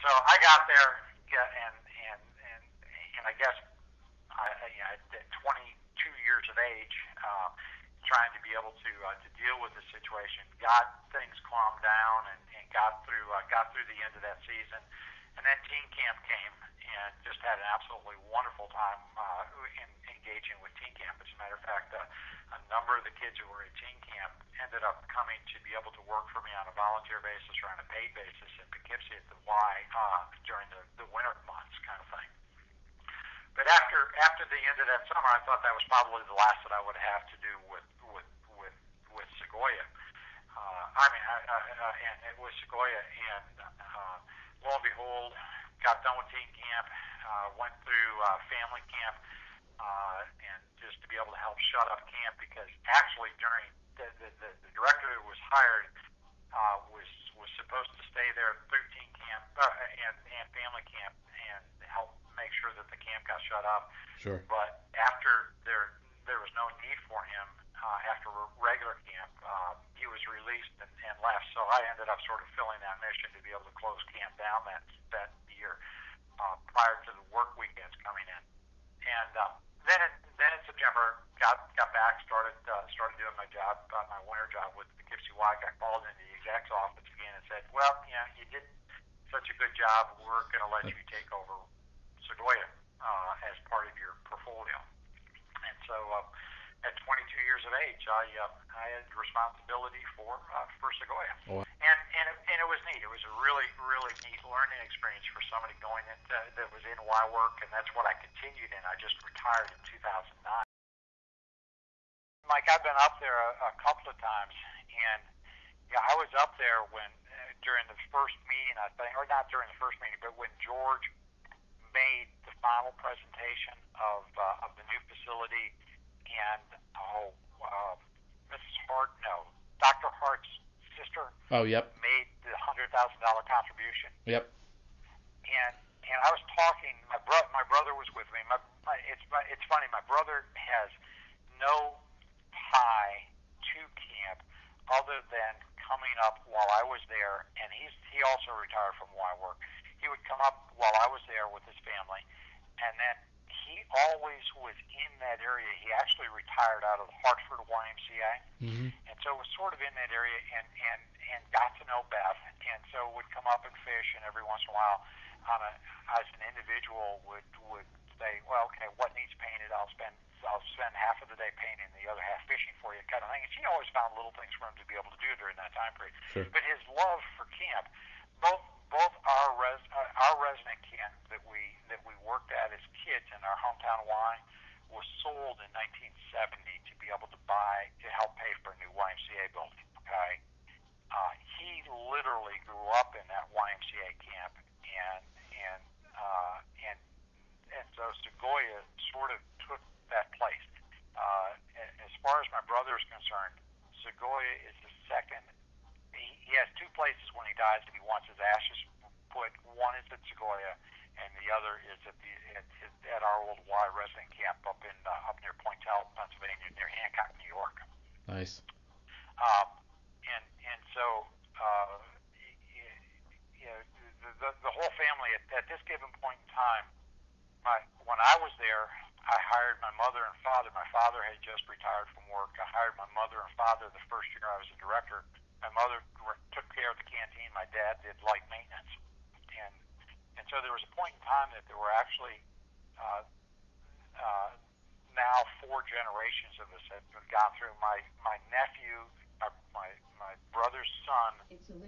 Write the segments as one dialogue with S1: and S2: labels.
S1: so I got there, yeah, and I guess at 22 years of age, trying to be able to deal with the situation, got things calmed down, and got through the end of that season, and then teen camp came, and just had an absolutely wonderful time engaging with teen camp. As a matter of fact, a number of the kids who were at teen camp ended up coming to be able to work for me on a volunteer basis or on a paid basis in Poughkeepsie at the Y during the winter months, kind of thing. But after the end of that summer, I thought that was probably the last that I would have to do with Sequoyah. And it was Sequoyah, and lo and behold, got done with teen camp, went through family camp, and just to be able to help shut up camp, because actually during the director who was hired was supposed to stay there through teen camp and family camp and help make sure that the camp got shut up.
S2: Sure.
S1: But after there was no need for him after regular camp, he was released and left. So I ended up sort of filling that mission to be able to close camp down that year prior to the work weekends coming in. And then in September, got back, started doing my job, my winter job with the Poughkeepsie Y. Got called into the exec's office again and said, well, you did such a good job, we're going to let you take over Sequoyah as part of your portfolio. And so at 22 years of age, I had responsibility for Sequoyah.
S2: Oh, wow.
S1: And it was neat. It was a really, really neat learning experience for somebody going into that was in Y work, and that's what I continued in. I just retired in 2009. Mike, I've been up there a couple of times, and I was up there when during the first meeting, I think, or not during the first meeting, but when George made the final presentation of the new facility, and Mrs. Hart, no, Dr. Hart's sister, made the $100,000 contribution.
S2: Yep.
S1: And I was talking. My brother was with me. It's funny. My brother has no tie to camp other than coming up while I was there, and he also retired from Y work. He would come up while I was there with his family, and then he always was in that area. He actually retired out of the Hartford YMCA, and so was sort of in that area and got to know Beth, and so would come up and fish, and every once in a while, as an individual, would say, well, okay, what needs painted? I'll spend half of the day painting, the other half fishing for you, kind of thing. And she always found little things for him to be able to do during that time period.
S2: Sure.
S1: But his love for camp, both our resident camp that we worked at as kids in our hometown Y was sold in 1970 to be able to help pay for a new YMCA building. Okay, he literally grew up in that YMCA camp, and so Sequoyah sort of took that place. As far as my brother is concerned, Sequoyah is the second. He has two places when he dies that he wants his ashes put. One is at Sequoyah, and the other is at our old Y resident camp up near Pointel, Pennsylvania, near Hancock, New York.
S2: Nice.
S1: And so the whole family at this given point in time. When I was there, I hired my mother and father. My father had just retired from work. I hired my mother and father the first year I was a director. My mother took care of the canteen. My dad did light maintenance. And so there was a point in time that there were actually now 4 generations of us had gone through. My nephew, my brother's son,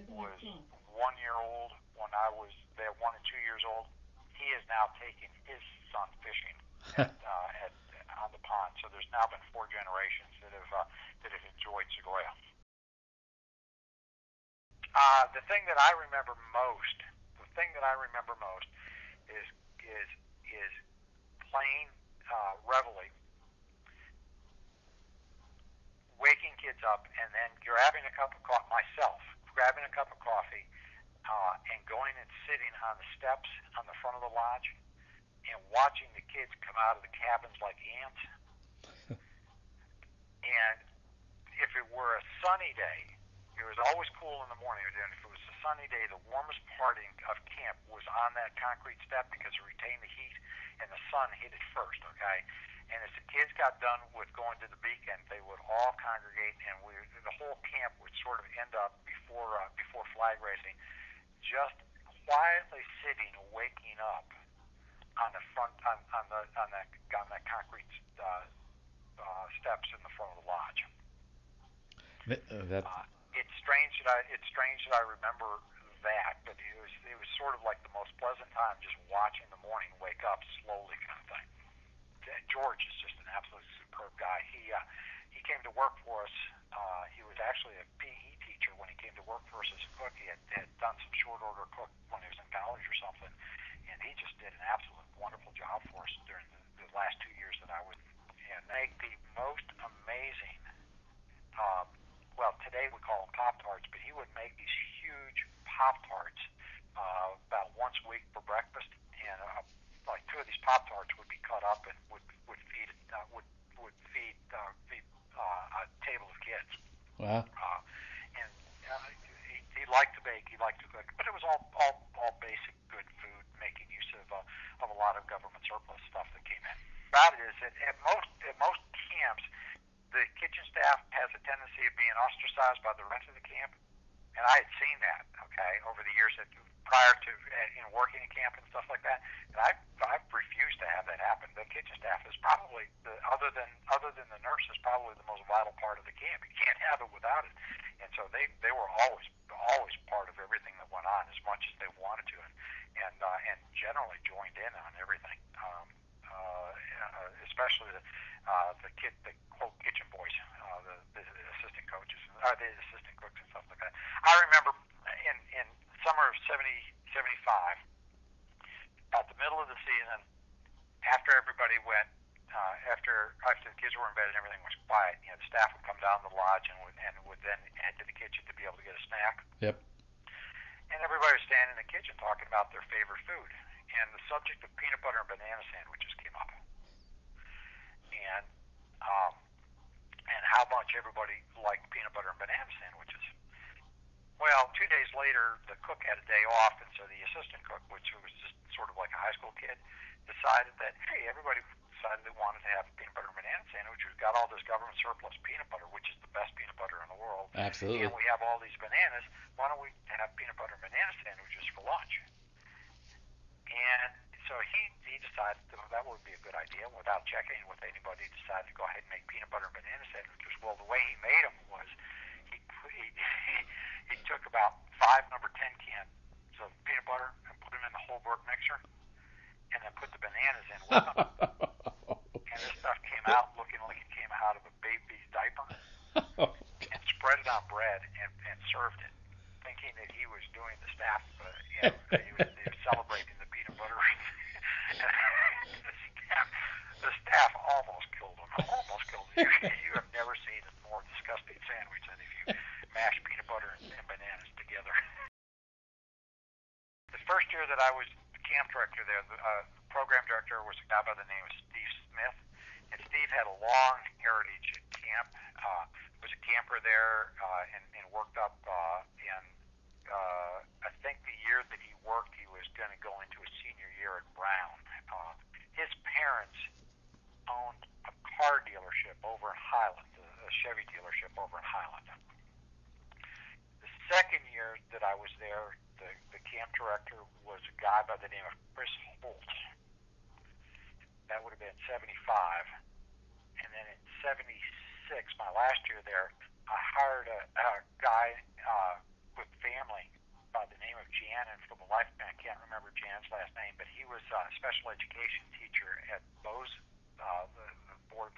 S1: was 1 year old when I was there, 1 and 2 years old. He is now taking his son fishing on the pond. So there's now been 4 generations that have enjoyed Sequoyah. The thing that I remember most is playing reveille, waking kids up, and then grabbing a cup of coffee, and going and sitting on the steps on the front of the lodge and watching the kids come out of the cabins like ants. And if it were a sunny day, it was always cool in the morning. And if it was a sunny day, the warmest part of camp camp was on that concrete step because it retained the heat, and the sun hit it first, okay? And as the kids got done with going to the beacon, they would all congregate, and the whole camp would sort of end up before flag raising, just quietly sitting, waking up on the front on that concrete steps in the front of the lodge. It's strange that I remember that, but it was sort of like the most pleasant time, just watching the morning wake up slowly, kind of thing. George is just an absolutely superb guy. He came to work for us. He was actually a PE teacher when he came to work for us as a cook. He had done some short order cook when he was in college or something, and he just did an absolute wonderful job for us during the last 2 years that I was. And make the most amazing. Well, today we call them Pop-Tarts, but he would make these huge Pop-Tarts about once a week for breakfast, and like 2 of these Pop-Tarts would be cut up and would feed a table of kids.
S2: Wow.
S1: And he liked to bake, he liked to cook, but it was all basic good food, making use of a lot of government surplus stuff that came in. About it is that at most camps, the kitchen staff has a tendency of being ostracized by the rest of the camp, and I had seen that, okay, over the years prior to working in camp and stuff like that, and I've refused to have that happen. The kitchen staff is probably other than the nurses, probably the most vital part of the camp. You can't have it without it, and so they were always part of everything that went on as much as they wanted to, and generally joined in on everything. Especially the quote kitchen boys, the assistant coaches, the assistant cooks and stuff like that. I remember in summer of 75, at the middle of the season, after everybody went, after the kids were in bed and everything was quiet, the staff would come down to the lodge and would then head to the kitchen to be able to get a snack.
S2: Yep.
S1: And everybody was standing in the kitchen talking about their favorite food, and the subject of peanut butter and banana sandwiches came up. And how much everybody liked peanut butter and banana sandwiches. Well, 2 days later, the cook had a day off, and so the assistant cook, which was just sort of like a high school kid, decided that, hey, everybody decided they wanted to have a peanut butter and banana sandwich. We've got all this government surplus peanut butter, which is the best peanut butter in the world.
S2: Absolutely.
S1: And we have all these bananas. Why don't we have peanut butter and banana sandwiches for lunch? And so he decided that would be a good idea. Without checking with anybody, he decided to go ahead and make peanut butter and banana sandwiches. Well, the way he made them was he took about 5 number 10 cans of peanut butter and put them in the Holbrook mixer, and then put the bananas in with them. And this stuff came out looking like it came out of a baby's diaper, and spread it on bread and served it, thinking that he was doing the staff. He was celebrating the peanut butter. The staff almost killed him. You have never seen a more disgusting sandwich than if you mash peanut butter and bananas together. The first year that I was the camp director there, the program director was a guy by the name of Steve Smith. And Steve had a long heritage at camp. Was a camper there and worked up. I think the year that he worked, he was going to go into his senior year at Brown. His parents owned a car dealership over in Highland, a Chevy dealership over in Highland. The second year that I was there, the camp director was a guy by the name of Chris Holt. That would have been 75. And then in 76, my last year there, I hired a guy with family by the name of Jan, and for the life of me, I can't remember Jan's last name, but he was a special education teacher at Bose, the board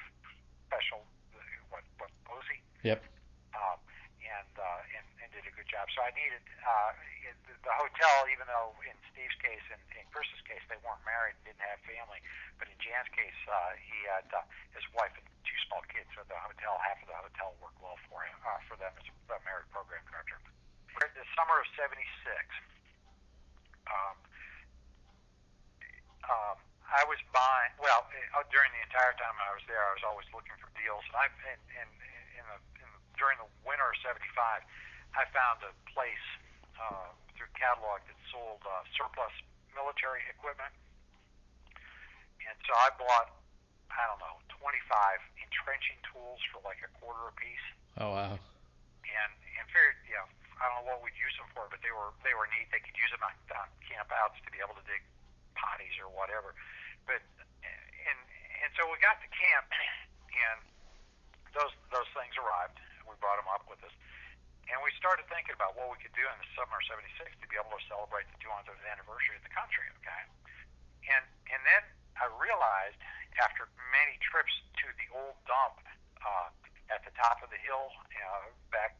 S1: special, Boise?
S2: Yep.
S1: And did a good job. So I needed the hotel, even though in Steve's case and in Chris's case they weren't married and didn't have family, but in Jan's case he had his wife and 2 small kids, so the hotel, half of the hotel worked well for him, for them as a married program director. The summer of '76, I was buying. Well, during the entire time I was there, I was always looking for deals. And during the winter of '75, I found a place through catalog that sold surplus military equipment. And so I bought, I don't know, 25 entrenching tools for like a quarter a piece.
S2: Oh wow.
S1: And figured, I don't know what we'd use them for, but they were neat. They could use them on camp outs to be able to dig potties or whatever. But and so we got to camp, and those things arrived. We brought them up with us, and we started thinking about what we could do in the summer of '76 to be able to celebrate the 200th anniversary of the country. Okay, and then I realized after many trips to the old dump at the top of the hill, back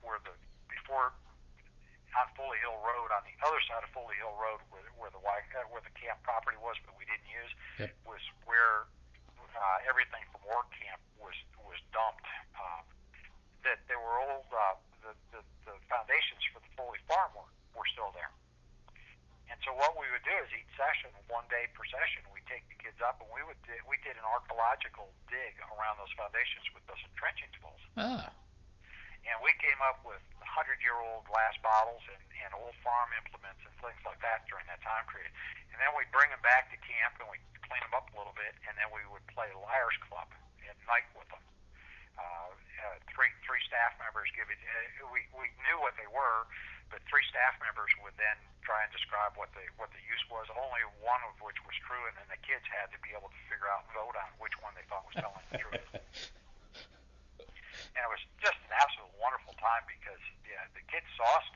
S1: where before on Foley Hill Road, on the other side of Foley Hill Road, where the camp property was, but we didn't use,
S2: Yep.
S1: was where everything from work camp was dumped. That there were old the foundations for the Foley farm were still there. And so what we would do is each session, one day per session, we'd take the kids up and we did an archaeological dig around those foundations with those entrenching tools.
S2: Ah.
S1: And we came up with 100-year-old glass bottles and old farm implements and things like that during that time period. And then we'd bring them back to camp and we'd clean them up a little bit, and then we would play Liar's Club at night with them. Three staff members we knew what they were, but three staff members would then try and describe what the use was, only one of which was true, and then the kids had to be able to figure out and vote on which one they thought was telling the truth. And it was just an absolute wonderful time because the kids saw us